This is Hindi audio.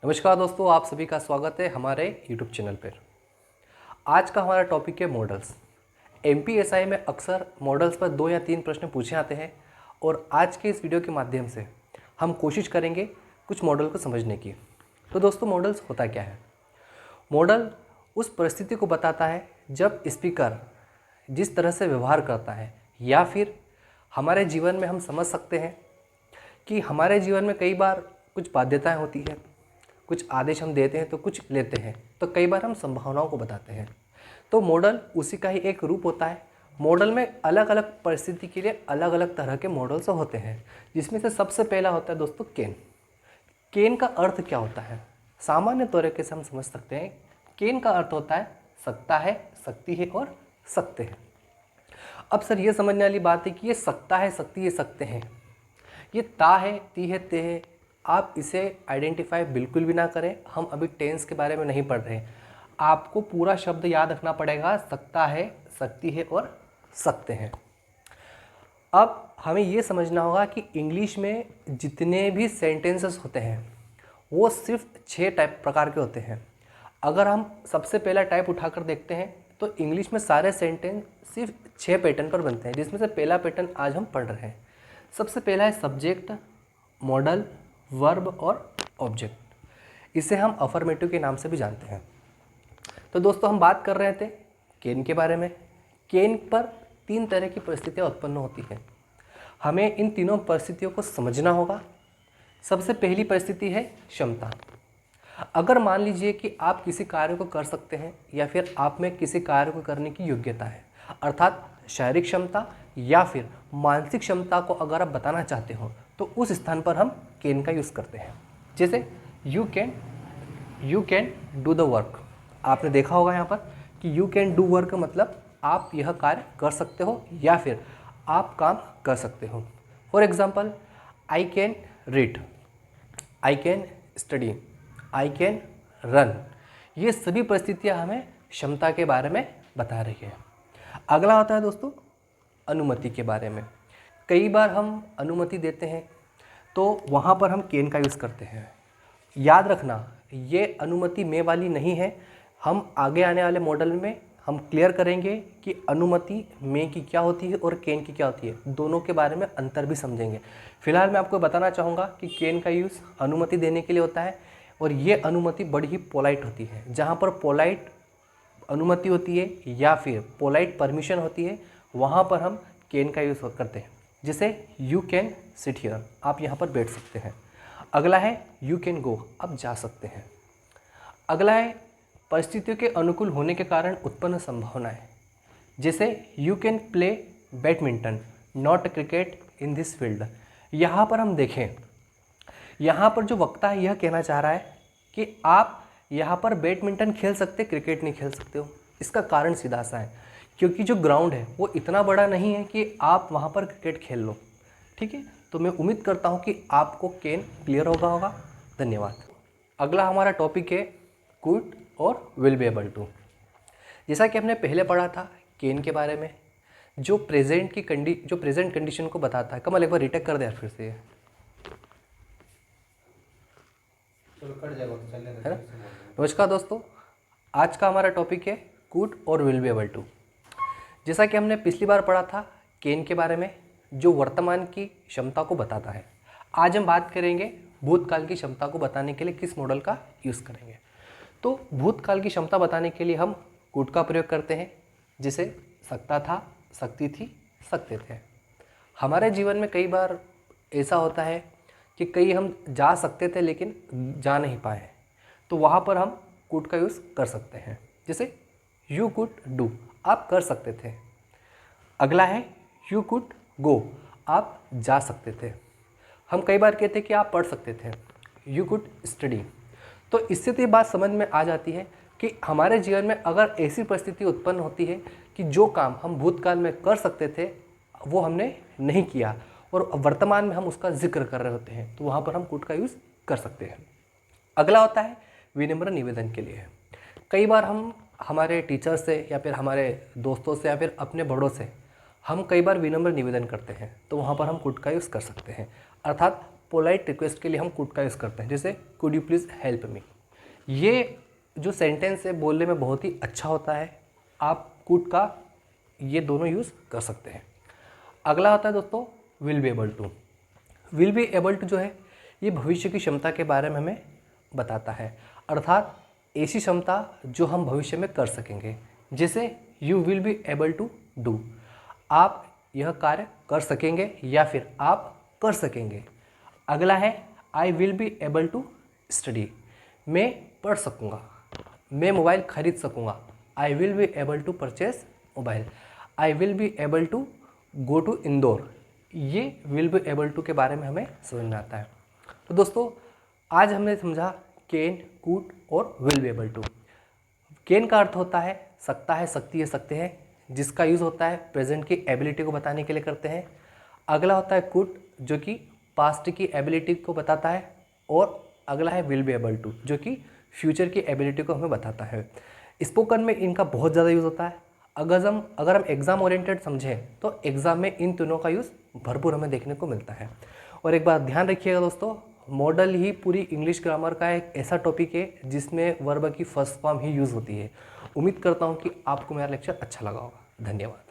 नमस्कार दोस्तों, आप सभी का स्वागत है हमारे YouTube चैनल पर। आज का हमारा टॉपिक है मॉडल्स। एमपीएसआई में अक्सर मॉडल्स पर 2 या 3 प्रश्न पूछे आते हैं और आज के इस वीडियो के माध्यम से हम कोशिश करेंगे कुछ मॉडल को समझने की। तो दोस्तों, मॉडल्स होता क्या है? मॉडल उस परिस्थिति को बताता है जब स्पीकर जिस तरह से व्यवहार करता है, या फिर हमारे जीवन में हम समझ सकते हैं कि हमारे जीवन में कई बार कुछ बाध्यताएं होती है, कुछ आदेश हम देते हैं तो कुछ लेते हैं, तो कई बार हम संभावनाओं को बताते हैं। तो मॉडल उसी का ही एक रूप होता है। मॉडल में अलग अलग परिस्थिति के लिए अलग अलग तरह के मॉडल्स होते हैं, जिसमें से सबसे पहला होता है दोस्तों केन। केन का अर्थ क्या होता है? सामान्य तरीके से हम समझ सकते हैं, केन का अर्थ होता है सकता है, सकती है और सकते हैं। अब सर, ये समझने वाली बात है कि ये सकता है, सकती है, सकते हैं, ये ता है, ती है, ते है। आप इसे आइडेंटिफाई बिल्कुल भी ना करें। हम अभी टेंस के बारे में नहीं पढ़ रहे हैं। आपको पूरा शब्द याद रखना पड़ेगा, सकता है, सकती है और सकते हैं। अब हमें ये समझना होगा कि इंग्लिश में जितने भी सेंटेंसेस होते हैं वो सिर्फ 6 प्रकार के होते हैं। अगर हम सबसे पहला टाइप उठाकर देखते हैं तो इंग्लिश में सारे सेंटेंस सिर्फ 6 पैटर्न पर बनते हैं, जिसमें से पहला पैटर्न आज हम पढ़ रहे हैं। सबसे पहला है सब्जेक्ट, मॉडल, वर्ब और ऑब्जेक्ट। इसे हम अफर्मेटिव के नाम से भी जानते हैं। तो दोस्तों, हम बात कर रहे थे केन के बारे में। केन पर 3 तरह की परिस्थितियाँ उत्पन्न होती हैं। हमें इन तीनों परिस्थितियों को समझना होगा। सबसे पहली परिस्थिति है क्षमता। अगर मान लीजिए कि आप किसी कार्य को कर सकते हैं या फिर आप में किसी कार्य को करने की योग्यता है, अर्थात शारीरिक क्षमता या फिर मानसिक क्षमता को अगर आप बताना चाहते हो, तो उस स्थान पर हम कैन का यूज़ करते हैं। जैसे you can do the work. आपने देखा होगा यहाँ पर कि यू कैन डू वर्क मतलब आप यह कार्य कर सकते हो या फिर आप काम कर सकते हो। For example, I can read, I can study, I can run. ये सभी परिस्थितियाँ हमें क्षमता के बारे में बता रही है। अगला होता है दोस्तों अनुमति के बारे में। कई बार हम अनुमति देते हैं तो वहाँ पर हम कैन का यूज़ करते हैं। याद रखना, ये अनुमति में वाली नहीं है। हम आगे आने वाले मॉडल में हम क्लियर करेंगे कि अनुमति में की क्या होती है और कैन की क्या होती है। दोनों के बारे में अंतर भी समझेंगे। फिलहाल मैं आपको बताना चाहूँगा कि कैन का यूज़ अनुमति देने के लिए होता है और ये अनुमति बड़ी ही पोलाइट होती है। जहाँ पर पोलाइट अनुमति होती है या फिर पोलाइट परमिशन होती है, वहाँ पर हम कैन का यूज़ करते हैं। जैसे यू कैन सिट हियर, आप यहाँ पर बैठ सकते हैं। अगला है यू कैन गो, आप जा सकते हैं। अगला है परिस्थितियों के अनुकूल होने के कारण उत्पन्न संभावनाएं। जैसे you can play badminton not cricket in this field. यहाँ पर हम देखें, यहाँ पर जो वक्ता है यह कहना चाह रहा है कि आप यहाँ पर बैडमिंटन खेल सकते, क्रिकेट नहीं खेल सकते हो। इसका कारण सीधा सा है, क्योंकि जो ग्राउंड है वो इतना बड़ा नहीं है कि आप वहाँ पर क्रिकेट खेल लो। ठीक है, तो मैं उम्मीद करता हूँ कि आपको कैन क्लियर होगा। धन्यवाद। अगला हमारा टॉपिक है कुड और विल बी एबल टू। जैसा कि हमने पहले पढ़ा था कैन के बारे में, जो प्रेजेंट कंडीशन को बताता है। कमल एक बार रिटेक कर दे यार फिर से, है ना। नमस्कार दोस्तों, आज का हमारा टॉपिक है कुड और विल बी एबल टू। जैसा कि हमने पिछली बार पढ़ा था कैन के बारे में, जो वर्तमान की क्षमता को बताता है। आज हम बात करेंगे भूतकाल की क्षमता को बताने के लिए किस मॉडल का यूज़ करेंगे। तो भूतकाल की क्षमता बताने के लिए हम कुड का प्रयोग करते हैं, जिसे सकता था, सकती थी, सकते थे। हमारे जीवन में कई बार ऐसा होता है कि कहीं हम जा सकते थे लेकिन जा नहीं पाए, तो वहाँ पर हम कुड का यूज़ कर सकते हैं। जैसे यू कुड डू, आप कर सकते थे। अगला है यू कुड गो, आप जा सकते थे। हम कई बार कहते हैं कि आप पढ़ सकते थे, यू कुड स्टडी। तो इससे तो ये बात समझ में आ जाती है कि हमारे जीवन में अगर ऐसी परिस्थिति उत्पन्न होती है कि जो काम हम भूतकाल में कर सकते थे वो हमने नहीं किया और वर्तमान में हम उसका जिक्र कर रहे होते हैं, तो वहाँ पर हम कुड का यूज़ कर सकते हैं। अगला होता है विनम्र निवेदन के लिए। कई बार हम हमारे टीचर से या फिर हमारे दोस्तों से या फिर अपने बड़ों से हम कई बार विनम्र निवेदन करते हैं, तो वहाँ पर हम कुड का यूज़ कर सकते हैं। अर्थात पोलाइट रिक्वेस्ट के लिए हम कुड का यूज़ करते हैं, जैसे could you please help me. ये जो सेंटेंस है बोलने में बहुत ही अच्छा होता है, आप कुड का ये दोनों यूज़ कर सकते हैं। अगला आता है दोस्तों will be able to. Will be able to जो है ये भविष्य की क्षमता के बारे में हमें बताता है, अर्थात ऐसी क्षमता जो हम भविष्य में कर सकेंगे, जैसे you will be able to do, आप यह कार्य कर सकेंगे या फिर आप कर सकेंगे। अगला है I will be able to study, मैं पढ़ सकूँगा, मैं मोबाइल खरीद सकूँगा, I will be able to purchase mobile. I will be able to go to Indore, ये विल बी एबल टू के बारे में हमें समझ में आता है। तो दोस्तों आज हमने समझा कैन, कुड और will be able to. Can का अर्थ होता है सकता है, सकती है, सकते हैं, जिसका यूज़ होता है प्रेजेंट की एबिलिटी को बताने के लिए करते हैं। अगला होता है कुड जो कि पास्ट की एबिलिटी को बताता है, और अगला है विल बी एबल टू जो कि फ्यूचर की एबिलिटी को हमें बताता है। स्पोकन में इनका बहुत ज़्यादा यूज़ होता है। अगर हम एग्ज़ाम ओरिएंटेड समझें तो एग्ज़ाम में इन तीनों का यूज़ भरपूर हमें देखने को मिलता है। और एक बात ध्यान रखिएगा दोस्तों, मॉडल ही पूरी इंग्लिश ग्रामर का एक ऐसा टॉपिक है जिसमें वर्ब की फर्स्ट फॉर्म ही यूज़ होती है। उम्मीद करता हूँ कि आपको मेरा लेक्चर अच्छा लगा होगा। धन्यवाद।